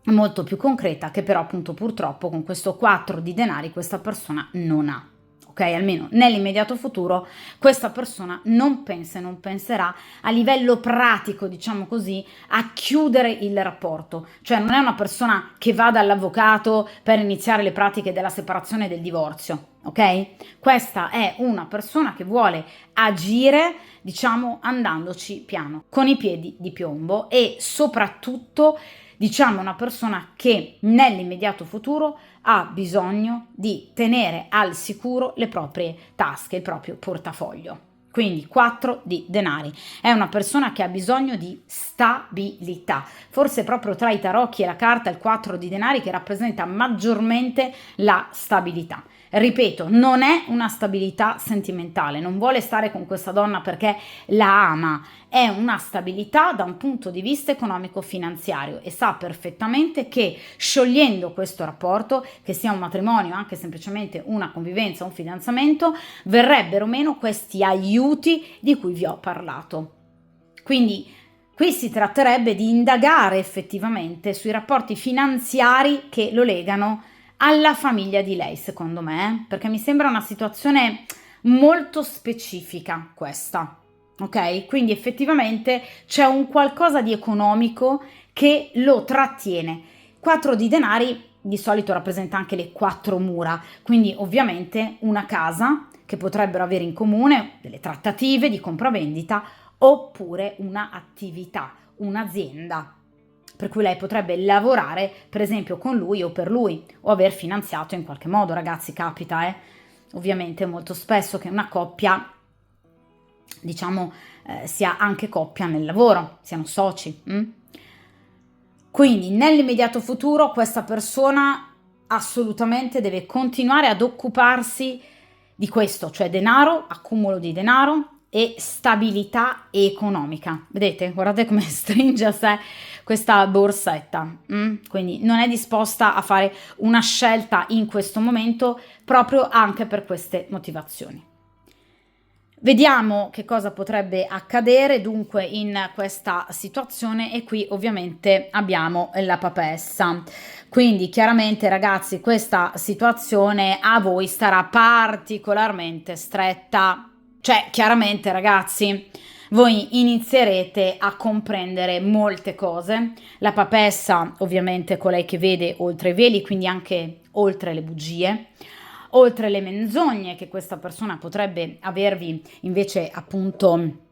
molto più concreta, che però appunto purtroppo con questo 4 di denari questa persona non ha. Ok? ok? Almeno nell'immediato futuro questa persona non pensa e non penserà a livello pratico, diciamo così, a chiudere il rapporto. Cioè non è una persona che va dall'avvocato per iniziare le pratiche della separazione e del divorzio, ok? Questa è una persona che vuole agire, diciamo, andandoci piano, con i piedi di piombo e soprattutto, diciamo, una persona che nell'immediato futuro ha bisogno di tenere al sicuro le proprie tasche, il proprio portafoglio. Quindi 4 di denari. È una persona che ha bisogno di stabilità. Forse proprio tra i tarocchi e la carta il 4 di denari che rappresenta maggiormente la stabilità. Ripeto, non è una stabilità sentimentale, non vuole stare con questa donna perché la ama, è una stabilità da un punto di vista economico-finanziario e sa perfettamente che sciogliendo questo rapporto, che sia un matrimonio, anche semplicemente una convivenza, un fidanzamento, verrebbero meno questi aiuti di cui vi ho parlato. Quindi qui si tratterebbe di indagare effettivamente sui rapporti finanziari che lo legano alla famiglia di lei, secondo me, perché mi sembra una situazione molto specifica questa, ok? Quindi effettivamente c'è un qualcosa di economico che lo trattiene. 4 di denari di solito rappresenta anche le 4 mura, quindi ovviamente una casa che potrebbero avere in comune, delle trattative di compravendita oppure una attività, un'azienda per cui lei potrebbe lavorare per esempio con lui o per lui o aver finanziato in qualche modo, ragazzi, capita, ovviamente molto spesso che una coppia, diciamo, sia anche coppia nel lavoro, siano soci. Quindi nell'immediato futuro questa persona assolutamente deve continuare ad occuparsi di questo, cioè denaro, accumulo di denaro e stabilità economica. Vedete? Guardate come stringe a sé questa borsetta. Quindi non è disposta a fare una scelta in questo momento proprio anche per queste motivazioni. Vediamo che cosa potrebbe accadere dunque in questa situazione e qui ovviamente abbiamo la papessa. Quindi chiaramente ragazzi questa situazione a voi starà particolarmente stretta. Cioè chiaramente ragazzi voi inizierete a comprendere molte cose. La papessa ovviamente è colei che vede oltre i veli, quindi anche oltre le bugie, oltre le menzogne che questa persona potrebbe avervi invece appunto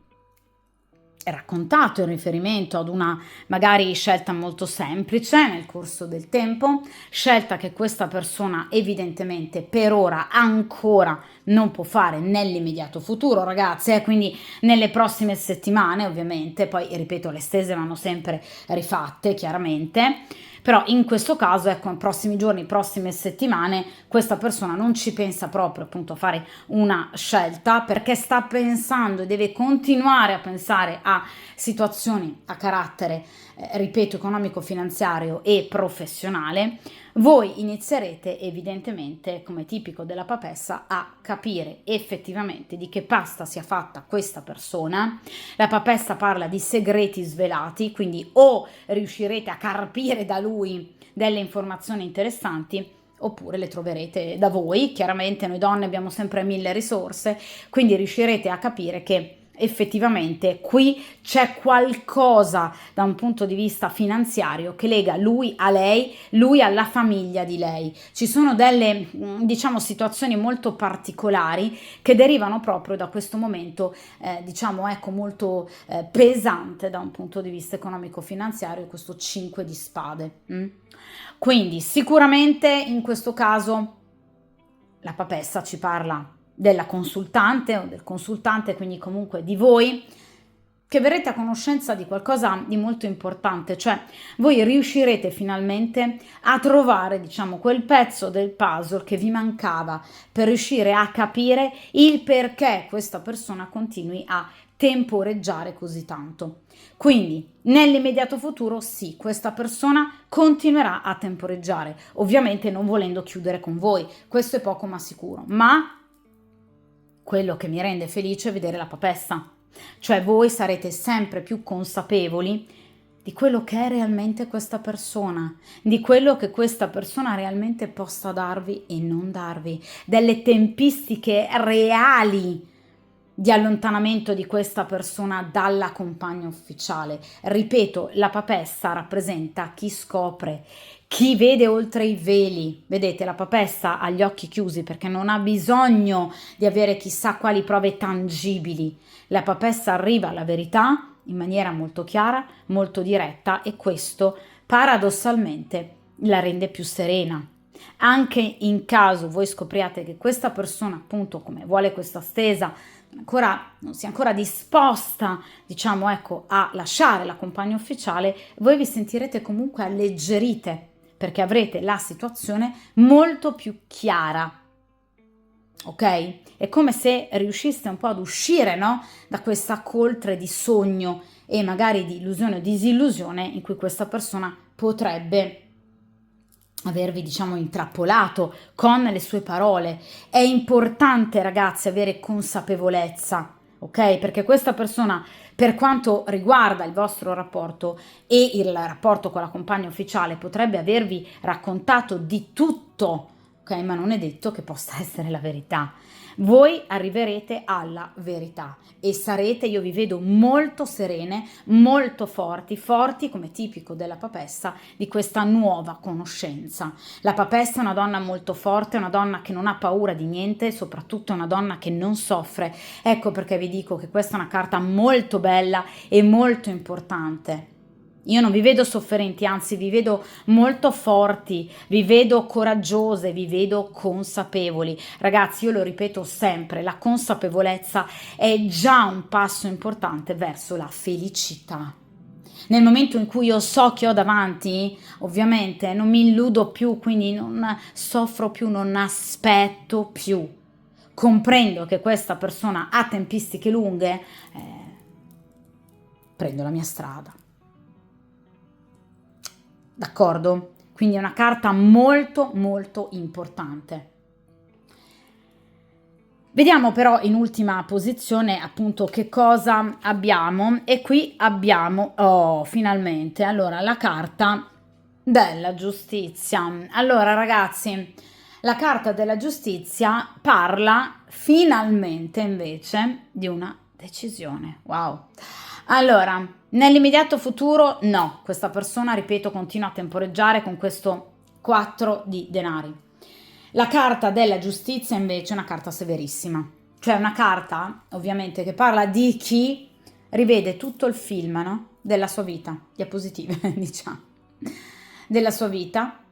raccontato in riferimento ad una magari scelta molto semplice nel corso del tempo, scelta che questa persona evidentemente per ora ancora non può fare nell'immediato futuro, ragazze, quindi nelle prossime settimane ovviamente, poi ripeto le stese vanno sempre rifatte chiaramente, però in questo caso ecco, in prossimi giorni, prossime settimane, questa persona non ci pensa proprio appunto a fare una scelta perché sta pensando e deve continuare a pensare a situazioni a carattere, ripeto, economico-finanziario e professionale. Voi inizierete evidentemente, come tipico della papessa, a capire effettivamente di che pasta sia fatta questa persona. La papessa parla di segreti svelati, quindi o riuscirete a carpire da lui delle informazioni interessanti oppure le troverete da voi. Chiaramente noi donne abbiamo sempre 1000 risorse, quindi riuscirete a capire che effettivamente qui c'è qualcosa da un punto di vista finanziario che lega lui a lei, lui alla famiglia di lei. Ci sono delle, diciamo, situazioni molto particolari che derivano proprio da questo momento, diciamo, ecco, molto pesante da un punto di vista economico-finanziario, questo 5 di spade. Quindi sicuramente in questo caso la papessa ci parla della consultante o del consultante, quindi comunque di voi, che verrete a conoscenza di qualcosa di molto importante, cioè voi riuscirete finalmente a trovare, diciamo, quel pezzo del puzzle che vi mancava per riuscire a capire il perché questa persona continui a temporeggiare così tanto. Quindi nell'immediato futuro sì, questa persona continuerà a temporeggiare, ovviamente non volendo chiudere con voi, questo è poco ma sicuro, ma quello che mi rende felice è vedere la papessa, cioè voi sarete sempre più consapevoli di quello che è realmente questa persona, di quello che questa persona realmente possa darvi e non darvi, delle tempistiche reali di allontanamento di questa persona dalla compagna ufficiale. Ripeto, la papessa rappresenta chi scopre, chi vede oltre i veli. Vedete, la papessa ha gli occhi chiusi perché non ha bisogno di avere chissà quali prove tangibili. La papessa arriva alla verità in maniera molto chiara, molto diretta, e questo paradossalmente la rende più serena. Anche in caso voi scopriate che questa persona, appunto, come vuole questa stesa, non sia ancora disposta, diciamo, ecco, a lasciare la compagna ufficiale, voi vi sentirete comunque alleggerite perché avrete la situazione molto più chiara. Ok? È come se riusciste un po' ad uscire, no? Da questa coltre di sogno e magari di illusione o disillusione in cui questa persona potrebbe avervi, diciamo, intrappolato con le sue parole. È importante, ragazzi, avere consapevolezza, ok? Perché questa persona, per quanto riguarda il vostro rapporto e il rapporto con la compagna ufficiale, potrebbe avervi raccontato di tutto, ok? Ma non è detto che possa essere la verità. Voi arriverete alla verità e sarete, io vi vedo molto serene, molto forti, forti come tipico della papessa di questa nuova conoscenza. La papessa è una donna molto forte, una donna che non ha paura di niente, soprattutto una donna che non soffre. Ecco perché vi dico che questa è una carta molto bella e molto importante. Io non vi vedo sofferenti, anzi vi vedo molto forti, vi vedo coraggiose, vi vedo consapevoli. Ragazzi, io lo ripeto sempre, la consapevolezza è già un passo importante verso la felicità. Nel momento in cui io so che ho davanti, ovviamente non mi illudo più, quindi non soffro più, non aspetto più. Comprendo che questa persona ha tempistiche lunghe, prendo la mia strada. D'accordo? Quindi è una carta molto molto importante. Vediamo però in ultima posizione appunto che cosa abbiamo, e qui abbiamo, oh, finalmente, allora la carta della giustizia. Allora ragazzi, la carta della giustizia parla finalmente invece di una decisione. Wow. Allora, nell'immediato futuro no, questa persona, ripeto, continua a temporeggiare con questo 4 di denari. La carta della giustizia invece è una carta severissima, cioè una carta ovviamente che parla di chi rivede tutto il film, no? Della sua vita, diapositive diciamo, della sua vita,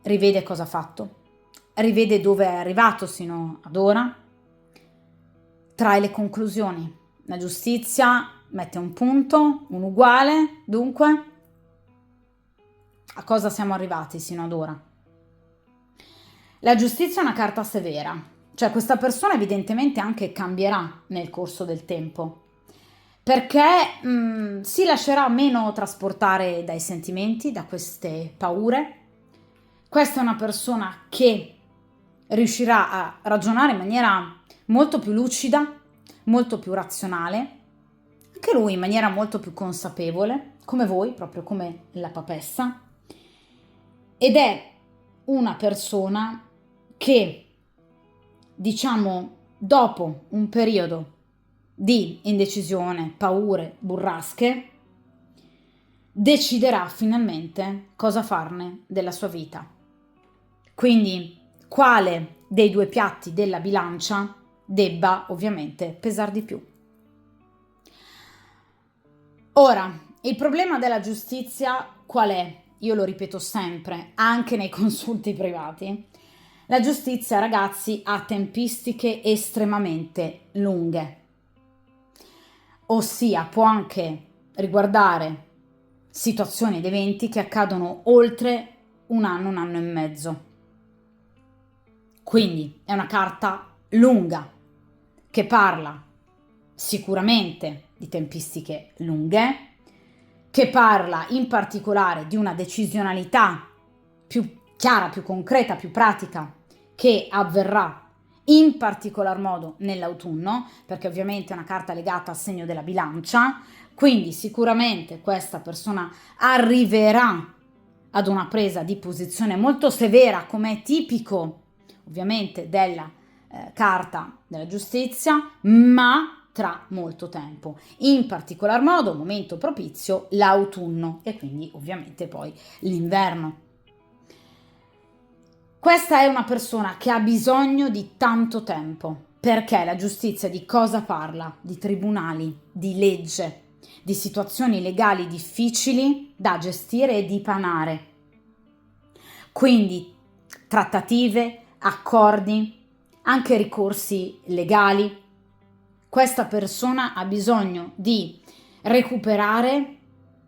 rivede cosa ha fatto, rivede dove è arrivato sino ad ora, trae le conclusioni. La giustizia mette un punto, un uguale, dunque a cosa siamo arrivati sino ad ora? La giustizia è una carta severa, cioè questa persona evidentemente anche cambierà nel corso del tempo, perché si lascerà meno trasportare dai sentimenti, da queste paure. Questa è una persona che riuscirà a ragionare in maniera molto più lucida, molto più razionale, anche lui in maniera molto più consapevole, come voi, proprio come la papessa, ed è una persona che, diciamo, dopo un periodo di indecisione, paure, burrasche, deciderà finalmente cosa farne della sua vita. Quindi, quale dei due piatti della bilancia debba ovviamente pesare di più. Ora, il problema della giustizia qual è? Io lo ripeto sempre, anche nei consulti privati. La giustizia, ragazzi, ha tempistiche estremamente lunghe. Ossia, può anche riguardare situazioni ed eventi che accadono oltre un anno e mezzo. Quindi è una carta lunga che parla sicuramente di tempistiche lunghe, che parla in particolare di una decisionalità più chiara, più concreta, più pratica che avverrà in particolar modo nell'autunno, perché ovviamente è una carta legata al segno della bilancia, quindi sicuramente questa persona arriverà ad una presa di posizione molto severa, come è tipico ovviamente della carta della giustizia, ma tra molto tempo. In particolar modo, momento propizio, l'autunno e quindi ovviamente poi l'inverno. Questa è una persona che ha bisogno di tanto tempo, perché la giustizia di cosa parla? Di tribunali, di legge, di situazioni legali difficili da gestire e dipanare. Quindi trattative, accordi, anche ricorsi legali. Questa persona ha bisogno di recuperare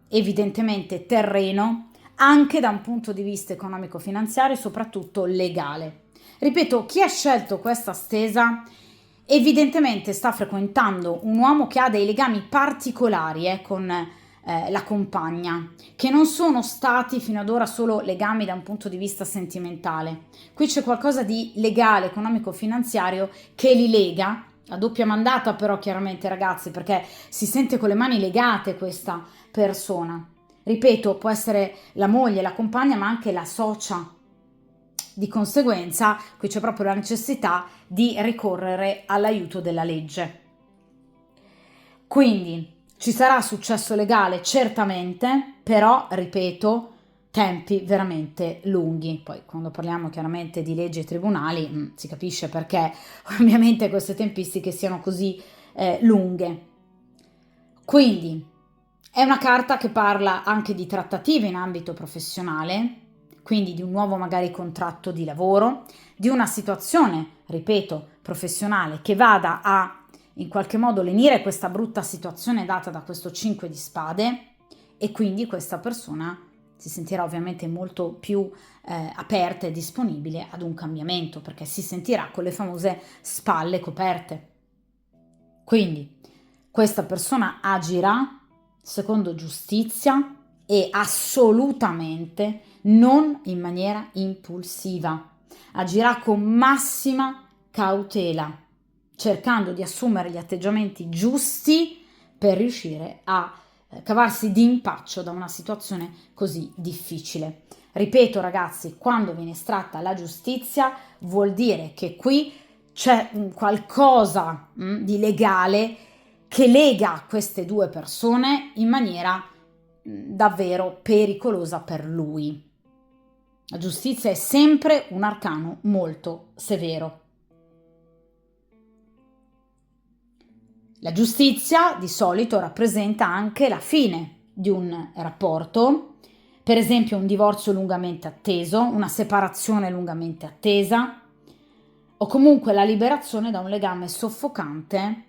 evidentemente terreno anche da un punto di vista economico-finanziario e soprattutto legale. Ripeto, chi ha scelto questa stesa evidentemente sta frequentando un uomo che ha dei legami particolari con la compagna, che non sono stati fino ad ora solo legami da un punto di vista sentimentale. Qui c'è qualcosa di legale, economico-finanziario che li lega, a doppia mandata però chiaramente ragazzi, perché si sente con le mani legate questa persona. Ripeto, può essere la moglie, la compagna, ma anche la socia. Di conseguenza, qui c'è proprio la necessità di ricorrere all'aiuto della legge. Quindi ci sarà successo legale certamente, però, ripeto, tempi veramente lunghi. Poi quando parliamo chiaramente di leggi e tribunali si capisce perché ovviamente queste tempistiche siano così lunghe. Quindi è una carta che parla anche di trattative in ambito professionale, quindi di un nuovo magari contratto di lavoro, di una situazione, ripeto, professionale che vada a in qualche modo lenire questa brutta situazione data da questo 5 di spade e quindi questa persona si sentirà ovviamente molto più aperta e disponibile ad un cambiamento perché si sentirà con le famose spalle coperte. Quindi questa persona agirà secondo giustizia e assolutamente non in maniera impulsiva. Agirà con massima cautela, cercando di assumere gli atteggiamenti giusti per riuscire a cavarsi d'impaccio da una situazione così difficile. Ripeto ragazzi, quando viene estratta la giustizia vuol dire che qui c'è un qualcosa di legale che lega queste due persone in maniera davvero pericolosa per lui. La giustizia è sempre un arcano molto severo. La giustizia di solito rappresenta anche la fine di un rapporto, per esempio un divorzio lungamente atteso, una separazione lungamente attesa o comunque la liberazione da un legame soffocante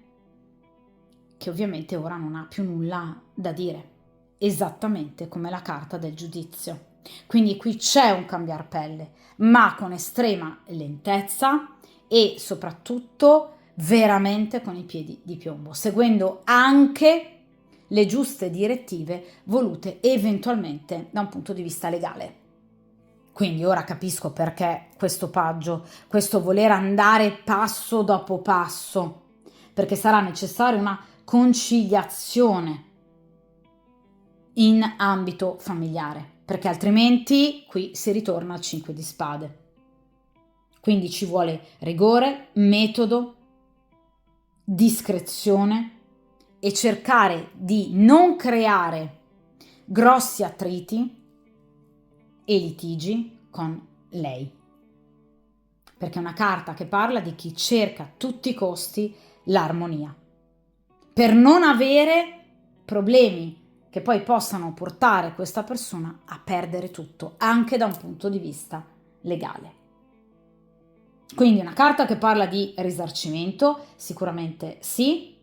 che ovviamente ora non ha più nulla da dire, esattamente come la carta del giudizio. Quindi qui c'è un cambiar pelle, ma con estrema lentezza e soprattutto veramente con i piedi di piombo, seguendo anche le giuste direttive volute eventualmente da un punto di vista legale. Quindi ora capisco perché questo paggio, questo voler andare passo dopo passo, perché sarà necessaria una conciliazione in ambito familiare, perché altrimenti qui si ritorna al 5 di spade. Quindi ci vuole rigore, metodo, discrezione e cercare di non creare grossi attriti e litigi con lei, perché è una carta che parla di chi cerca a tutti i costi l'armonia, per non avere problemi che poi possano portare questa persona a perdere tutto, anche da un punto di vista legale. Quindi una carta che parla di risarcimento, sicuramente sì,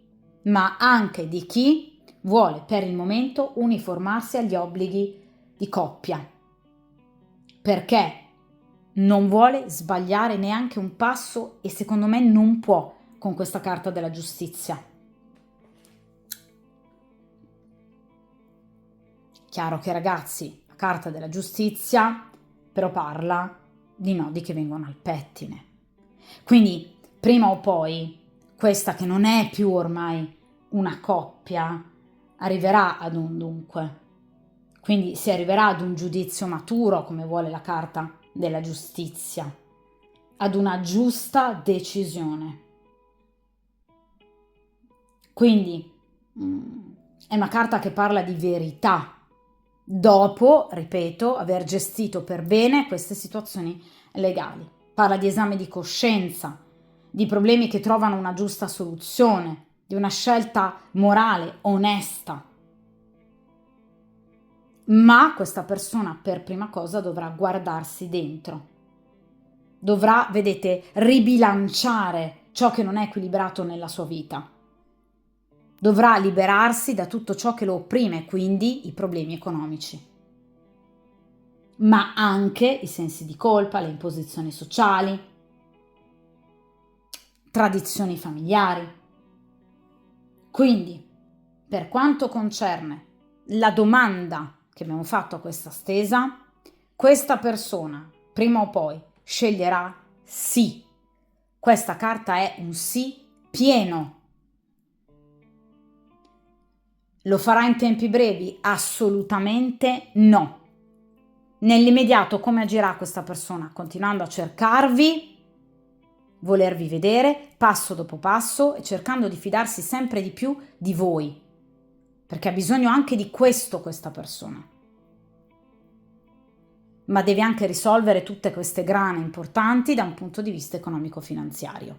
ma anche di chi vuole per il momento uniformarsi agli obblighi di coppia, perché non vuole sbagliare neanche un passo e secondo me non può con questa carta della giustizia. Chiaro che ragazzi, la carta della giustizia però parla di nodi che vengono al pettine. Quindi prima o poi questa, che non è più ormai una coppia, arriverà ad un dunque. Quindi si arriverà ad un giudizio maturo, come vuole la carta della giustizia, ad una giusta decisione. Quindi è una carta che parla di verità, dopo, ripeto, aver gestito per bene queste situazioni legali. Parla di esame di coscienza, di problemi che trovano una giusta soluzione, di una scelta morale, onesta. Ma questa persona per prima cosa dovrà guardarsi dentro. Dovrà, vedete, ribilanciare ciò che non è equilibrato nella sua vita. Dovrà liberarsi da tutto ciò che lo opprime, quindi i problemi economici, ma anche i sensi di colpa, le imposizioni sociali, tradizioni familiari. Quindi, per quanto concerne la domanda che abbiamo fatto a questa stesa, questa persona prima o poi sceglierà sì. Questa carta è un sì pieno. Lo farà in tempi brevi? Assolutamente no. Nell'immediato come agirà questa persona? Continuando a cercarvi, volervi vedere passo dopo passo e cercando di fidarsi sempre di più di voi, perché ha bisogno anche di questo questa persona. Ma deve anche risolvere tutte queste grane importanti da un punto di vista economico-finanziario.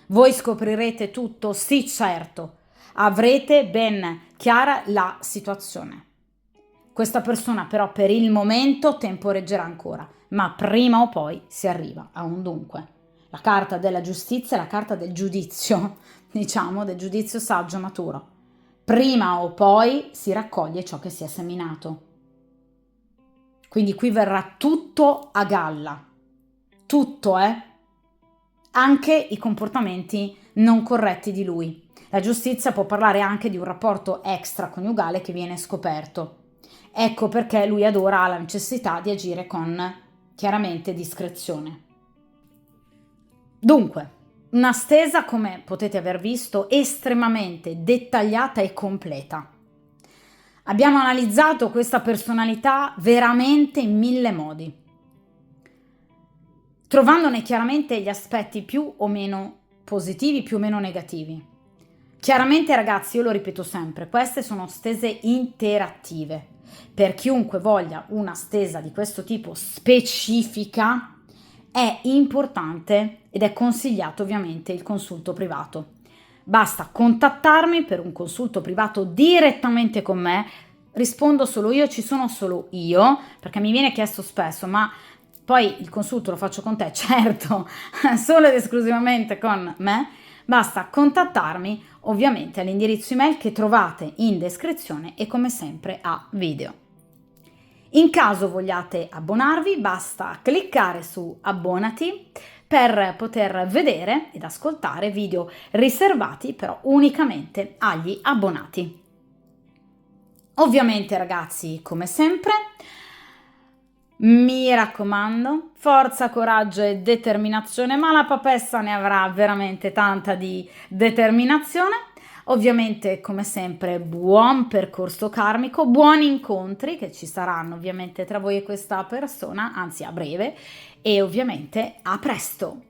Voi scoprirete tutto? Sì, certo. Avrete ben chiara la situazione. Questa persona però per il momento temporeggerà ancora, ma prima o poi si arriva a un dunque. La carta della giustizia è la carta del giudizio, diciamo, del giudizio saggio maturo. Prima o poi si raccoglie ciò che si è seminato. Quindi qui verrà tutto a galla. Tutto, anche i comportamenti non corretti di lui. La giustizia può parlare anche di un rapporto extraconiugale che viene scoperto. Ecco perché lui ad ora ha la necessità di agire con chiaramente discrezione. Dunque, una stesa, come potete aver visto, estremamente dettagliata e completa. Abbiamo analizzato questa personalità veramente in 1000 modi, trovandone chiaramente gli aspetti più o meno positivi, più o meno negativi. Chiaramente ragazzi, io lo ripeto sempre, queste sono stese interattive. Per chiunque voglia una stesa di questo tipo specifica è importante ed è consigliato ovviamente il consulto privato. Basta contattarmi per un consulto privato direttamente con me, rispondo solo io, ci sono solo io, perché mi viene chiesto spesso, ma poi il consulto lo faccio con te, certo, solo ed esclusivamente con me. Basta contattarmi ovviamente all'indirizzo email che trovate in descrizione e come sempre a video. In caso vogliate abbonarvi, basta cliccare su abbonati per poter vedere ed ascoltare video riservati però unicamente agli abbonati. Ovviamente ragazzi, come sempre, mi raccomando, forza, coraggio e determinazione, ma la papessa ne avrà veramente tanta di determinazione. Ovviamente, come sempre, buon percorso karmico, buoni incontri che ci saranno ovviamente tra voi e questa persona, anzi a breve, e ovviamente a presto!